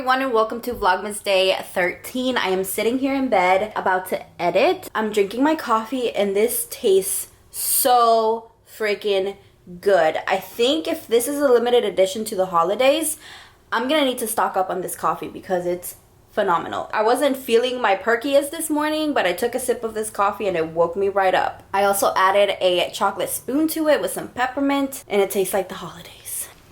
everyone and welcome to Vlogmas day 13. I am sitting here in bed about to edit. I'm drinking my coffee and this tastes so freaking good. I think if this is a limited edition to the holidays, I'm gonna need to stock up on this coffee because it's phenomenal. I wasn't feeling my perkiest this morning, but I took a sip of this coffee and it woke me right up. I also added a chocolate spoon to it with some peppermint and it tastes like the holidays.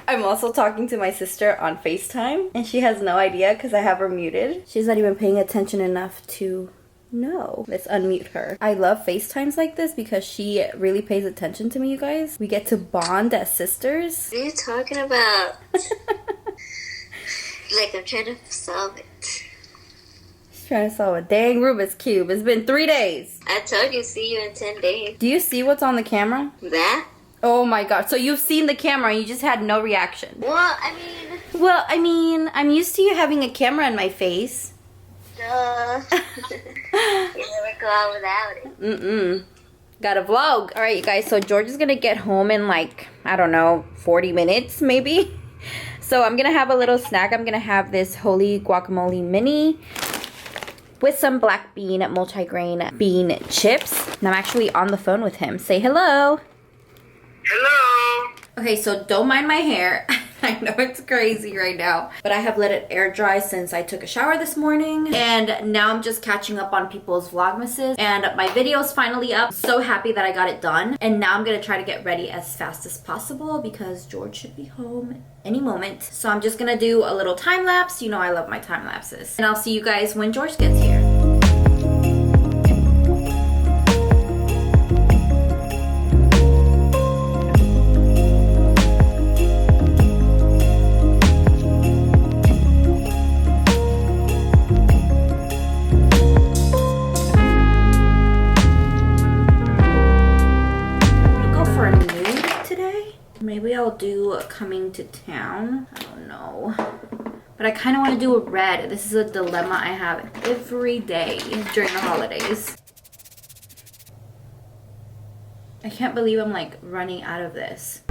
I'm also talking to my sister on FaceTime and she has no idea because I have her muted. She's not even paying attention enough to know. Let's unmute her. I love FaceTimes like this because she really pays attention to me, you guys. We get to bond as sisters. What are you talking about? Like, I'm trying to solve it. She's trying to solve a dang Rubik's Cube. It's been 3 days. I told you, see you in 10 days. Do you see what's on the camera? That? Oh my god. So you've seen the camera and you just had no reaction. Well, I mean, I'm used to you having a camera in my face. duh. You never go out without it. Got a vlog. Alright, you guys. So George is gonna get home in like, I don't know, 40 minutes maybe. So I'm gonna have a little snack. I'm gonna have this holy guacamole mini with some black bean multigrain bean chips. And I'm actually on the phone with him. Say hello. Hello. Okay, so don't mind my hair. I know it's crazy right now, but I have let it air dry since I took a shower this morning. And now I'm just catching up on people's Vlogmases. And my video's finally up. So happy that I got it done. And now I'm gonna try to get ready as fast as possible because George should be home any moment. So I'm just gonna do a little time lapse. You know I love my time lapses. And I'll see you guys when George gets here. Maybe I'll do coming to town. I don't know. But I kind of want to do a red. This is a dilemma I have every day during the holidays. I can't believe I'm like running out of this.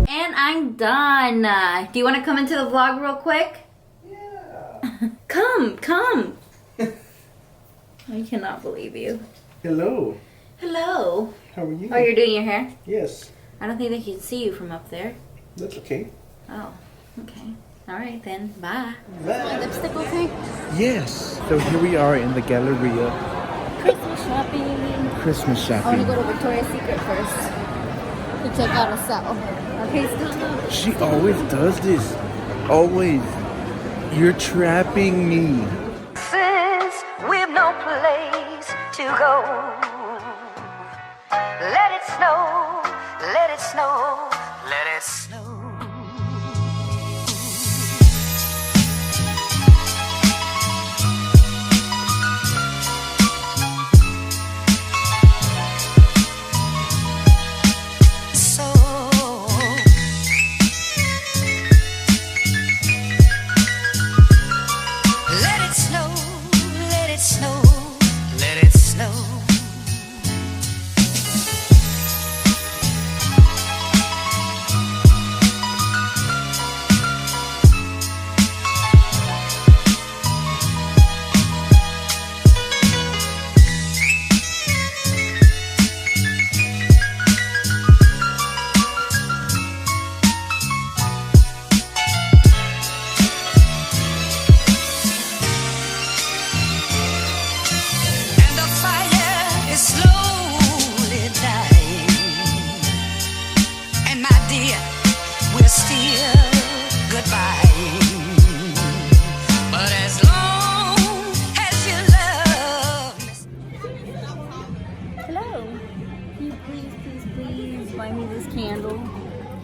And I'm done. Do you want to come into the vlog real quick? Come. I cannot believe you. Hello. Hello. How are you? Oh, you're doing your hair? Yes. I don't think they can see you from up there. That's okay. Oh, okay. All right then. Bye. Bye. Lipstick okay? Yes. So here we are in the Galleria. Christmas shopping. Christmas I want shopping. to go to Victoria's Secret first to check out a sale. Okay, Stella? She always does this. Always. You're trapping me. Since we've no place to go, let it snow, let it snow, let it snow.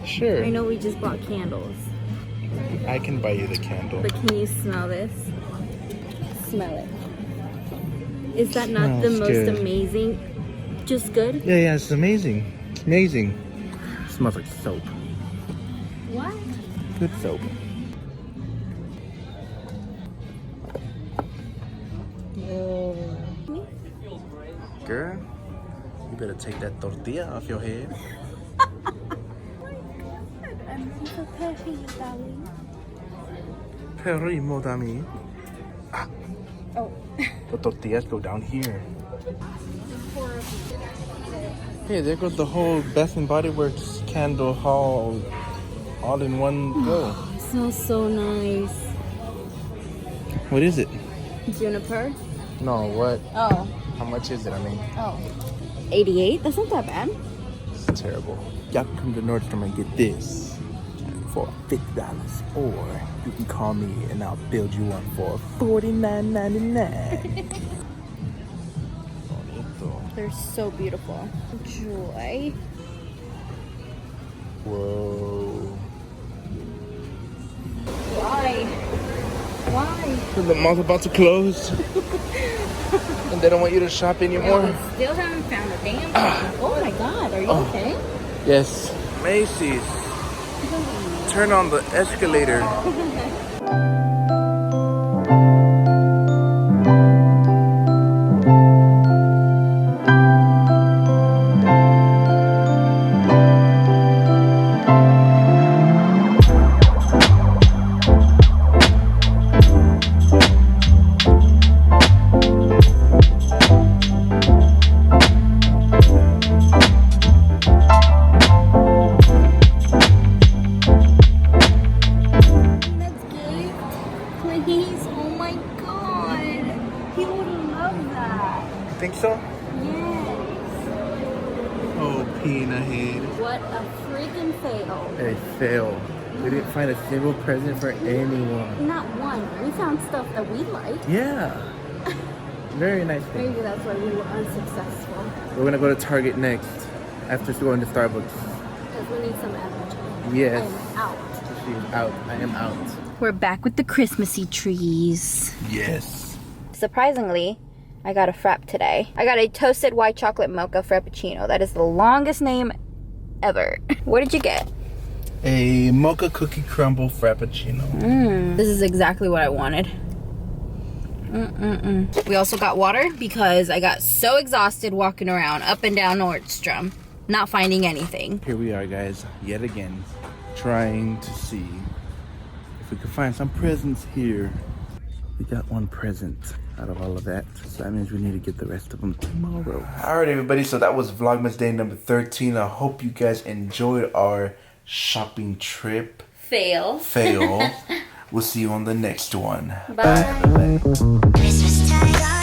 Sure. I know we just bought candles. I can buy you the candle. But can you smell this? Smell it. Is that not the most good. amazing? Just good? Yeah, it's amazing. It's amazing. It smells like soap. What? Good soap. Girl, you better take that tortilla off your head. I'm ready for Paris, darling. Perimo, dami. Oh. The tortillas go down here. Hey, there goes the whole Bath and Body Works candle haul, all in one go. It smells so nice. What is it? Juniper? No, what? Oh. How much is it? I mean, Oh. 88? That's not that bad. it's terrible. Y'all can come to Nordstrom and get this for $50, or you can call me and I'll build you one for $49.99. They're so beautiful. Joy. Whoa. Why? Why? The mall's about to close. And they don't want you to shop anymore. We still haven't found a damn thing. Oh my god, are you okay? Yes. Macy's. Turn on the escalator. Please, oh my god. He would love that. Think so? Yes. Oh, peanut head. What a freaking fail. They failed. We didn't find a single present for anyone. Not one. We found stuff that we like. Yeah. Very nice thing. Maybe that's why we were unsuccessful. We're gonna go to Target next after going to Starbucks. Because we need some energy. Yes. I'm out. She's out. I am out. We're back with the Christmassy trees. Yes. Surprisingly, I got a frap today. I got a toasted white chocolate mocha frappuccino. That is the longest name ever. What did you get? A mocha cookie crumble frappuccino. This is exactly what I wanted. We also got water because I got so exhausted walking around up and down Nordstrom, not finding anything. Here we are, guys, yet again, trying to see if we could find some presents here. We got one present out of all of that, so that means we need to get the rest of them tomorrow. All right, everybody, so that was Vlogmas day number 13. I hope you guys enjoyed our shopping trip. Fail. We'll see you on the next one. Bye. Christmas time.